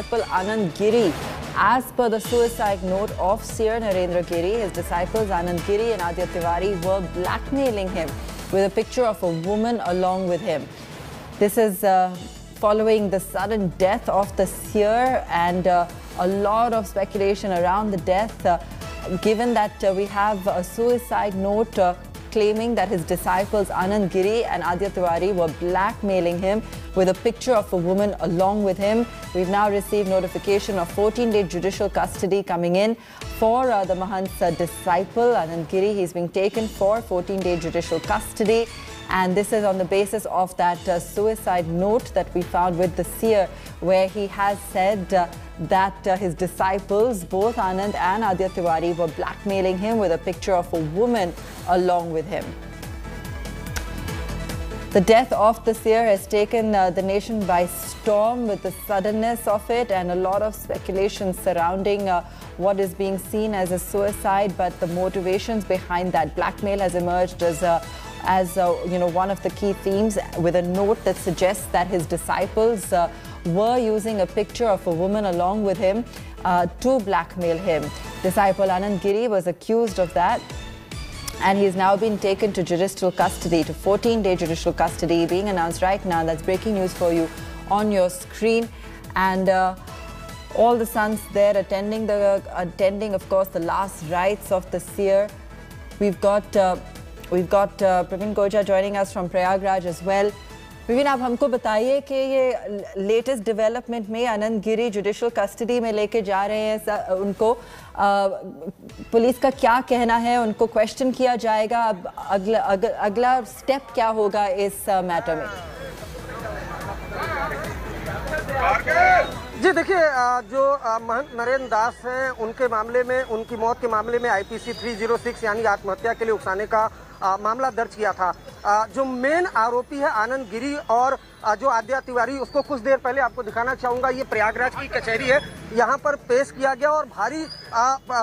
disciple Anand Giri. As per the suicide note of Seer Narendra Giri, his disciples Anand Giri and Aditya Tiwari were blackmailing him with a picture of a woman along with him. This is following the sudden death of the seer, and a lot of speculation around the death, given that we have a suicide note claiming that his disciples Anand Giri and Aditya Tiwari were blackmailing him with a picture of a woman along with him. We've now received notification of 14-day judicial custody coming in for the Mahant's disciple Anand Giri. He's being taken for 14-day judicial custody, and this is on the basis of that suicide note that we found with the seer, where he has said that his disciples, both Anand and Aditya Tiwari, were blackmailing him with a picture of a woman along with him. The death of the seer has taken the nation by storm with the suddenness of it, and a lot of speculation surrounding what is being seen as a suicide, but the motivations behind that blackmail has emerged as one of the key themes, with a note that suggests that his disciples were using a picture of a woman along with him to blackmail him. Disciple Anand Giri was accused of that, and he's now been taken to judicial custody, to 14-day judicial custody, being announced right now. That's breaking news for you on your screen. And all the sons there attending, of course, the last rites of the seer. We've got Praveen Koja joining us from Prayagraj as well. Praveen, आप हमको बताइए कि ये latest development में Anand Giri judicial custody में लेके जा रहे हैं उनको, पुलिस का क्या कहना है? उनको क्वेश्चन किया जाएगा, अब अगला स्टेप क्या होगा इस मैटर में? जी देखिए, जो महंत नरेंद्र दास हैं, उनके मामले में, उनकी मौत के मामले में आईपीसी 306 यानी आत्महत्या के लिए उकसाने का मामला दर्ज किया था। जो मेन आरोपी है आनंद गिरी और जो आद्या तिवारी, उसको कुछ देर पहले आपको दिखाना चाहूँगा। ये प्रयागराज की कचहरी है, यहाँ पर पेश किया गया और भारी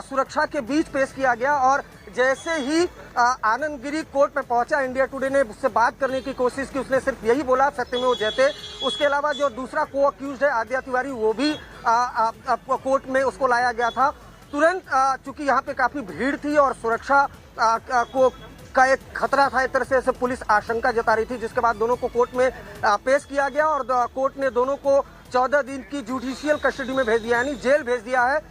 सुरक्षा के बीच पेश किया गया। और जैसे ही आनंद गिरी कोर्ट में पहुंचा, इंडिया टुडे ने उससे बात करने की कोशिश की। उसने सिर्फ यही बोला, सत्यमेव जयते। उसके अलावा जो दूसरा को अक्यूज्ड है आद्या तिवारी, वो भी कोर्ट में उसको लाया गया था। तुरंत चूंकि यहाँ पे काफी भीड़ थी और सुरक्षा का एक खतरा था, एक तरह से पुलिस आशंका जता रही थी, जिसके बाद दोनों को कोर्ट में पेश किया गया और कोर्ट ने दोनों को 14 दिन की जुडिशियल कस्टडी में भेज दिया, यानी जेल भेज दिया है।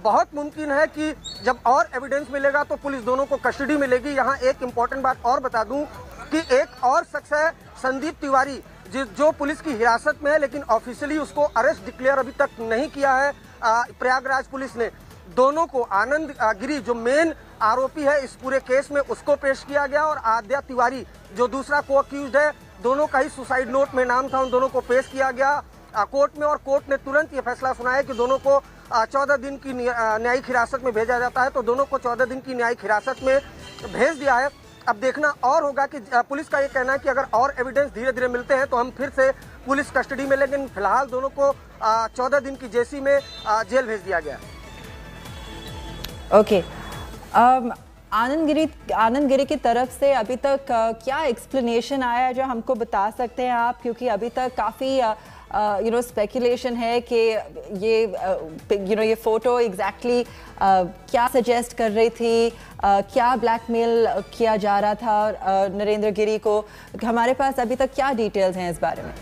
बहुत मुमकिन है कि जब और एविडेंस मिलेगा तो पुलिस दोनों को कस्टडी में लेगी। यहाँ एक इम्पॉर्टेंट बात और बता दूं कि एक और शख्स है संदीप तिवारी, जो पुलिस की हिरासत में है, लेकिन ऑफिशियली उसको अरेस्ट डिक्लेयर अभी तक नहीं किया है प्रयागराज पुलिस ने। दोनों को, आनंद गिरी जो मेन आरोपी है इस पूरे केस में, उसको पेश किया गया और आद्या तिवारी जो दूसरा को अक्यूज्ड है, दोनों का ही सुसाइड नोट में नाम था, उन दोनों को पेश किया गया कोर्ट में। और कोर्ट ने तुरंत ये फैसला सुनाया कि दोनों को 14 दिन की न्यायिक हिरासत में भेजा जाता है। तो दोनों को 14 दिन की न्यायिक हिरासत में भेज दिया है। अब देखना और होगा कि पुलिस का ये कहना है कि अगर और एविडेंस धीरे धीरे मिलते हैं तो हम फिर से पुलिस कस्टडी में, लेकिन फिलहाल दोनों को 14 दिन की जेसी में जेल भेज दिया गया। ओके, आनंद गिरी की तरफ से अभी तक क्या एक्सप्लेनेशन आया जो हमको बता सकते हैं आप? क्योंकि अभी तक काफ़ी स्पेकुलेशन है कि ये फोटो एग्जैक्टली क्या सजेस्ट कर रही थी, क्या ब्लैकमेल किया जा रहा था नरेंद्र गिरी को। हमारे पास अभी तक क्या डिटेल्स हैं इस बारे में?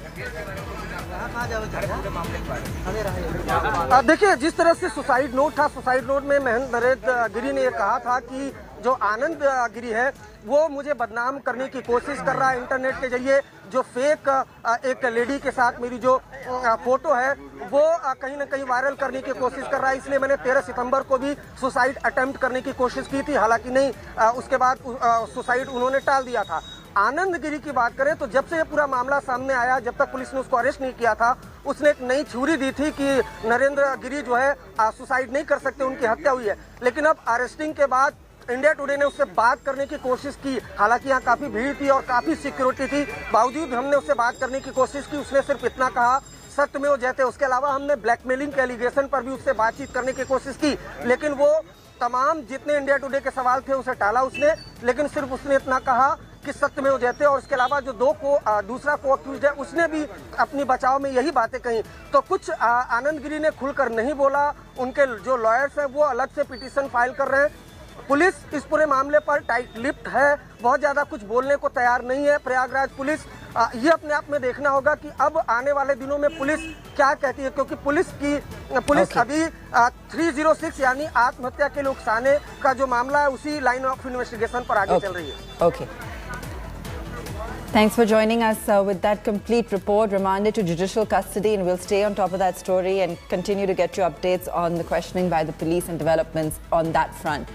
देखिए, जिस तरह से सुसाइड नोट था, सुसाइड नोट में महंत नरेंद्र गिरी ने ये कहा था कि जो आनंद गिरी है वो मुझे बदनाम करने की कोशिश कर रहा है इंटरनेट के जरिए। जो फेक एक लेडी के साथ मेरी जो फोटो है वो कहीं ना कहीं वायरल करने की कोशिश कर रहा है, इसलिए मैंने 13 सितंबर को भी सुसाइड अटेम्प्ट करने की कोशिश की थी, हालांकि नहीं, उसके बाद सुसाइड उन्होंने टाल दिया था। आनंद गिरी की बात करें तो जब से ये पूरा मामला सामने आया, जब तक पुलिस ने उसको अरेस्ट नहीं किया था, उसने एक नई थ्योरी दी थी कि नरेंद्र गिरी जो है सुसाइड नहीं कर सकते, उनकी हत्या हुई है। लेकिन अब अरेस्टिंग के बाद इंडिया टुडे ने उससे बात करने की कोशिश की, हालांकि यहाँ काफी भीड़ थी और काफी सिक्योरिटी थी, बावजूद हमने उससे बात करने की कोशिश की। उसने सिर्फ इतना कहा, सत्यमेव जयते। उसके अलावा हमने ब्लैकमेलिंग के एलिगेशन पर भी उससे बातचीत करने की कोशिश की, लेकिन वो तमाम जितने इंडिया टुडे के सवाल थे उसे टाला उसने। लेकिन सिर्फ उसने इतना कहा कि सत्यमेव जयते, और इसके अलावा जो दूसरा को अक्यूज्ड है उसने भी अपनी बचाव में यही बातें कही। तो कुछ आनंद गिरी ने खुलकर नहीं बोला, उनके जो लॉयर्स हैं वो अलग से पिटीशन फाइल कर रहे हैं। पुलिस इस पूरे मामले पर टाइट लिप्ड है, बहुत ज़्यादा कुछ बोलने को तैयार नहीं है प्रयागराज पुलिस। ये अपने आप में देखना होगा कि अब आने वाले दिनों में पुलिस क्या कहती है, क्योंकि पुलिस अभी 306 यानी आत्महत्या के लिए उकसाने का जो मामला है उसी लाइन ऑफ इन्वेस्टिगेशन पर आगे चल रही है। Okay. Thanks for joining us with that complete report. Remanded to judicial custody, and we'll stay on top of that story and continue to get you updates on the questioning by the police and developments on that front.